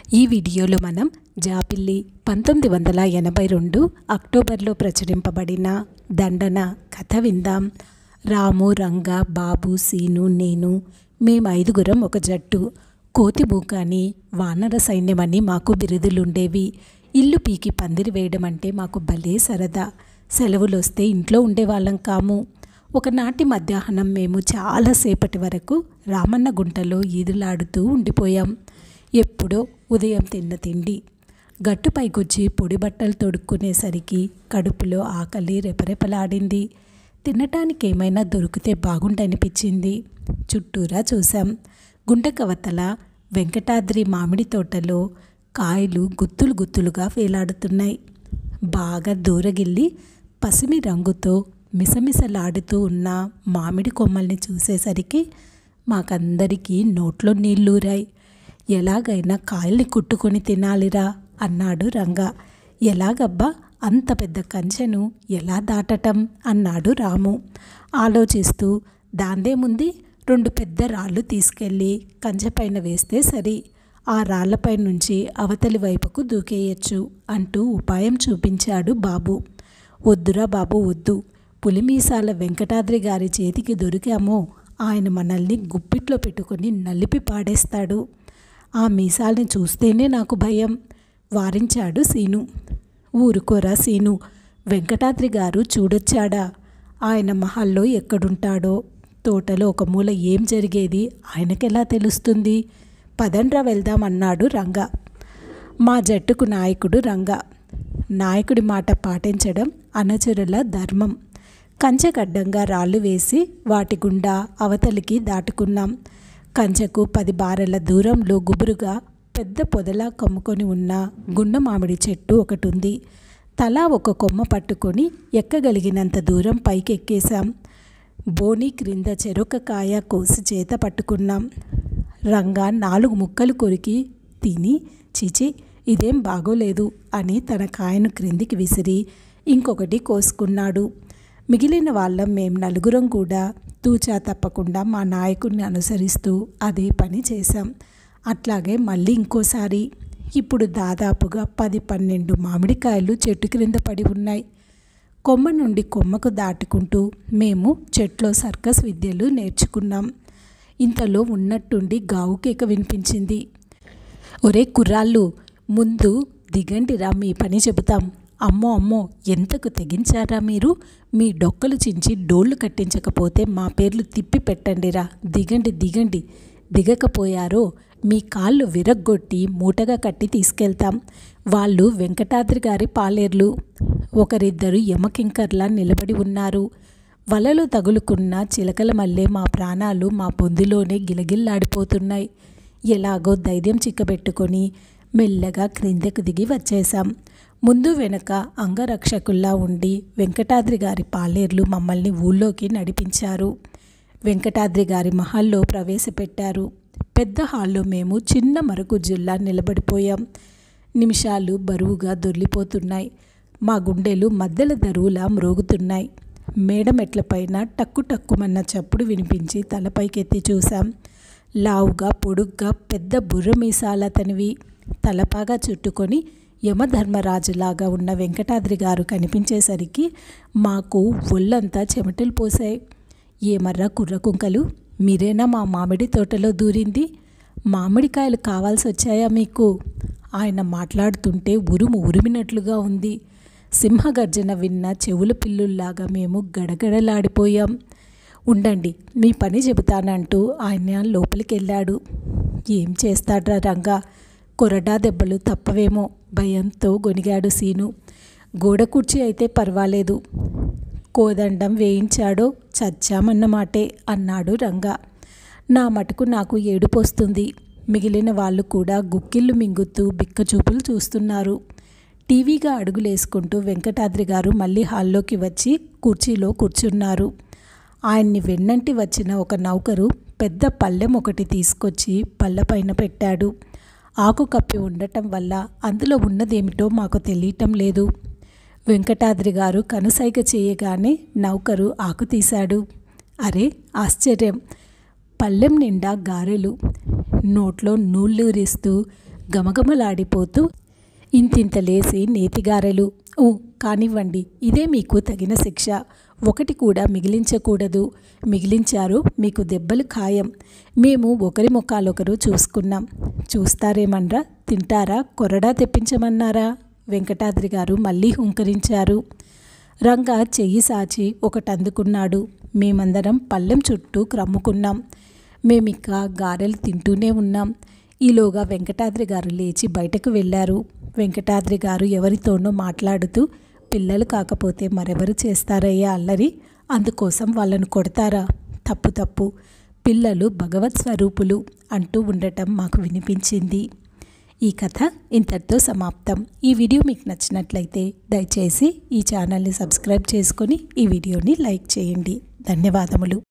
ఈ వీడియోలో మనం జాబిల్లి 1982 అక్టోబర్లో ప్రచురింపబడిన దండన కథ విందాం. రాము, రంగ, బాబు, సీను, నేను మేము ఐదుగురం ఒక జట్టు. కోతిమూకాని, వానర సైన్యమని మాకు బిరుదులుండేవి. ఇల్లు పీకి పందిరి వేయడం అంటే మాకు భలే సరదా. సెలవులు వస్తే ఇంట్లో ఉండేవాళ్ళం కాము. ఒకనాటి మధ్యాహ్నం మేము చాలాసేపటి వరకు రామన్న గుంటలో ఈదులాడుతూ ఉండిపోయాం. ఎప్పుడో ఉదయం తిన్న తిండి గట్టుపైకొచ్చి పొడి బట్టలు తొడుక్కునేసరికి కడుపులో ఆకలి రెపరెపలాడింది. తినటానికి ఏమైనా దొరికితే బాగుండనిపించింది. చుట్టూరా చూసాం. గుంటకవతల వెంకటాద్రి మామిడి తోటలో కాయలు గుత్తులు గుత్తులుగా వేలాడుతున్నాయి. బాగా దూరగిల్లి పసిమి రంగుతో మిసమిసలాడుతూ ఉన్న మామిడి కొమ్మల్ని చూసేసరికి మాకందరికీ నోట్లో నీళ్ళూరాయి. ఎలాగైనా కాయల్ని కుట్టుకొని తినాలిరా అన్నాడు రంగ. ఎలాగబ్బా, అంత పెద్ద కంచెను ఎలా దాటటం అన్నాడు రాము ఆలోచిస్తూ. దాందేముంది, 2 పెద్ద రాళ్ళు తీసుకెళ్ళి కంచెపైన వేస్తే సరి, ఆ రాళ్లపై నుంచి అవతలి వైపుకు దూకేయచ్చు అంటూ ఉపాయం చూపించాడు బాబు. వద్దురా బాబు వద్దు, పులిమీసాల వెంకటాద్రి గారి చేతికి దొరికామో ఆయన మనల్ని గుప్పిట్లో పెట్టుకొని నలిపి పాడేస్తాడు. ఆ మీసాల్ని చూస్తేనే నాకు భయం వారించాడు సీను. ఊరుకోరా సీను, వెంకటాద్రి గారు చూడొచ్చాడా? ఆయన మహల్లో ఎక్కడుంటాడో, తోటలో ఒక మూల ఏం జరిగేది ఆయనకెలా తెలుస్తుంది? పదండ్రా వెళ్దామన్నాడు రంగ. మా జట్టుకు నాయకుడు రంగ. నాయకుడి మాట పాటించడం అనుచరుల ధర్మం. కంచెకడ్డంగా రాళ్ళు వేసి వాటి గుండా అవతలికి దాటుకున్నాం. కంచెకు 10 బారెల దూరంలో గుబురుగా పెద్ద పొదలా కమ్ముకొని ఉన్న గుండ మామిడి చెట్టు ఒకటి ఉంది. తలా ఒక కొమ్మ పట్టుకొని ఎక్కగలిగినంత దూరం పైకెక్కేశాం. బోని క్రింద చెరొక కాయ కోసి చేత పట్టుకున్నాం. రంగా 4 ముక్కలు కొరికి తిని చిచి ఇదేం బాగోలేదు అని తన కాయను క్రిందికి విసిరి ఇంకొకటి కోసుకున్నాడు. మిగిలిన వాళ్ళం మేము నలుగురం కూడా తూచా తప్పకుండా మా నాయకుడిని అనుసరిస్తూ అదే పని చేశాం. అట్లాగే మళ్ళీ ఇంకోసారి. ఇప్పుడు దాదాపుగా 10-12 మామిడికాయలు చెట్టు క్రింద పడి ఉన్నాయి. కొమ్మ నుండి కొమ్మకు దాటుకుంటూ మేము చెట్లో సర్కస్ విద్యలు నేర్చుకున్నాం. ఇంతలో ఉన్నట్టుండి గావుకేక వినిపించింది. ఒరే కుర్రాళ్ళు, ముందు దిగండిరా, మీ పని చెబుతాం. అమ్మో అమ్మో, ఎంతకు తెగించారా మీరు? మీ డొక్కలు చించి డోళ్లు కట్టించకపోతే మా పేర్లు తిప్పి పెట్టండిరా. దిగండి దిగండి. దిగకపోయారో మీ కాళ్ళు విరగ్గొట్టి మూటగా కట్టి తీసుకెళ్తాం. వాళ్ళు వెంకటాద్రి గారి పాలేర్లు. ఒకరిద్దరు యమకింకర్లా నిలబడి ఉన్నారు. వలలో తగులుకున్న చిలకల మల్లె మా ప్రాణాలు మా పొందిలోనే గిలగిల్లాడిపోతున్నాయి. ఎలాగో ధైర్యం చిక్కబెట్టుకొని మెల్లగా క్రిందకు దిగి వచ్చేశాం. ముందు వెనక అంగరక్షకుల్లా ఉండి వెంకటాద్రి గారి పాలేర్లు మమ్మల్ని ఊళ్ళోకి నడిపించారు. వెంకటాద్రి గారి మహల్లో ప్రవేశపెట్టారు. పెద్ద హాల్లో మేము చిన్న మరుగుజ్జుల్లా నిలబడిపోయాం. నిమిషాలు బరువుగా దొర్లిపోతున్నాయి. మా గుండెలు మద్దెల దరువులా మ్రోగుతున్నాయి. మేడమెట్లపైన టక్కు టక్కుమన్న చప్పుడు వినిపించి తలపైకెత్తి చూశాం. లావుగా పొడుగ్గా పెద్ద బుర్ర మీసాలతనివి తలపాగా చుట్టుకొని యమధర్మరాజులాగా ఉన్న వెంకటాద్రి గారు కనిపించేసరికి మాకు ఒళ్ళంతా చెమటలు పోసాయి. ఏమర్రా కుర్రకుంకలు, మీరేనా మా మామిడి తోటలో దూరింది? మామిడికాయలు కావాల్సి వచ్చాయా మీకు? ఆయన మాట్లాడుతుంటే ఉరుము ఉరిమినట్లుగా ఉంది. సింహగర్జన విన్న చెవుల పిల్లుల్లాగా మేము గడగడలాడిపోయాం. ఉండండి, మీ పని చెబుతానంటూ ఆయన లోపలికెళ్ళాడు. ఏం చేస్తాడ్రా రంగా, కొరడా దెబ్బలు తప్పవేమో భయంతో గొనిగాడు సీను. గోడ కుర్చీ అయితే పర్వాలేదు, కోదండం వేయించాడో చచ్చామన్నమాటే అన్నాడు రంగ. నా మటుకు నాకు ఏడుపొస్తుంది. మిగిలిన వాళ్ళు కూడా గుక్కిళ్ళు మింగుతూ బిక్కచూపులు చూస్తున్నారు. టీవీగా అడుగులేసుకుంటూ వెంకటాద్రి గారు మళ్ళీ హాల్లోకి వచ్చి కుర్చీలో కూర్చున్నారు. ఆయన్ని వెన్నంటి వచ్చిన ఒక నౌకరు పెద్ద పళ్ళెం ఒకటి తీసుకొచ్చి పళ్ళపైన పెట్టాడు. ఆకు కప్పి ఉండటం వల్ల అందులో ఉన్నదేమిటో మాకు తెలియటం లేదు. వెంకటాద్రి గారు కనుసైగ చేయగానే నౌకరు ఆకు తీశాడు. అరే ఆశ్చర్యం! పళ్ళెం నిండా గారెలు. నోట్లో నూళ్ళూరిస్తూ గమగమలాడిపోతూ ఇంతింత లేసి నేతిగారెలు కానివ్వండి, ఇదే మీకు తగిన శిక్ష. ఒకటి కూడా మిగిలించకూడదు. మిగిలించారు మీకు దెబ్బలు ఖాయం. మేము ఒకరి ముఖాలొకరు చూసుకున్నాం. చూస్తారేమన్రా, తింటారా, కొరడా తెప్పించమన్నారా? వెంకటాద్రి గారు మళ్ళీ హుంకరించారు. రంగా చెయ్యి సాచి ఒకటందుకున్నాడు. మేమందరం పళ్ళెం చుట్టూ క్రమ్ముకున్నాం. మేమిక్క గారెలు తింటూనే ఉన్నాం. ఈలోగా వెంకటాద్రి గారు లేచి బయటకు వెళ్ళారు. వెంకటాద్రి గారు ఎవరితోనో మాట్లాడుతూ, పిల్లలు కాకపోతే మరెవరు చేస్తారయ్యా అల్లరి? అందుకోసం వాళ్ళను కొడతారా? తప్పు తప్పు, పిల్లలు భగవత్ స్వరూపులు అంటూ ఉండటం మాకు వినిపించింది. ఈ కథ ఇంతటితో సమాప్తం. ఈ వీడియో మీకు నచ్చినట్లయితే దయచేసి ఈ ఛానల్ని సబ్స్క్రైబ్ చేసుకొని ఈ వీడియోని లైక్ చేయండి. ధన్యవాదములు.